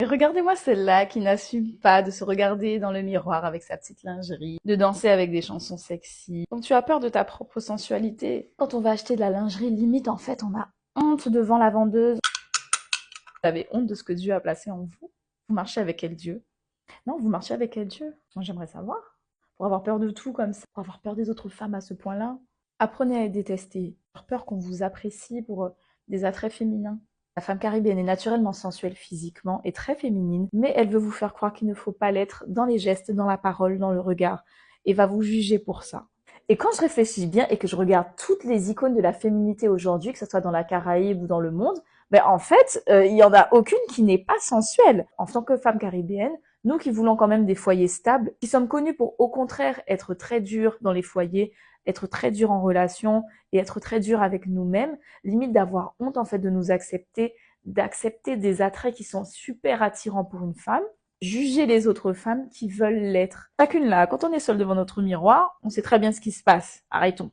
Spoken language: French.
Et regardez-moi celle-là qui n'assume pas de se regarder dans le miroir avec sa petite lingerie, de danser avec des chansons sexy. Donc tu as peur de ta propre sensualité. Quand on va acheter de la lingerie, limite en fait on a honte devant la vendeuse. Vous avez honte de ce que Dieu a placé en vous. Vous marchez avec quel Dieu? Non, vous marchez avec quel Dieu? Moi j'aimerais savoir. Pour avoir peur de tout comme ça, pour avoir peur des autres femmes à ce point-là. Apprenez à être détesté. Avoir peur qu'on vous apprécie pour des attraits féminins. La femme caribéenne est naturellement sensuelle physiquement et très féminine, mais elle veut vous faire croire qu'il ne faut pas l'être dans les gestes, dans la parole, dans le regard, et va vous juger pour ça. Et quand je réfléchis bien et que je regarde toutes les icônes de la féminité aujourd'hui, que ce soit dans la Caraïbe ou dans le monde, ben en fait, il y en a aucune qui n'est pas sensuelle. En tant que femme caribéenne, nous qui voulons quand même des foyers stables, qui sommes connus pour au contraire être très durs dans les foyers, être très durs en relation et être très durs avec nous-mêmes, limite d'avoir honte en fait de nous accepter, d'accepter des attraits qui sont super attirants pour une femme, juger les autres femmes qui veulent l'être. Chacune là, quand on est seul devant notre miroir, on sait très bien ce qui se passe. Arrêtons.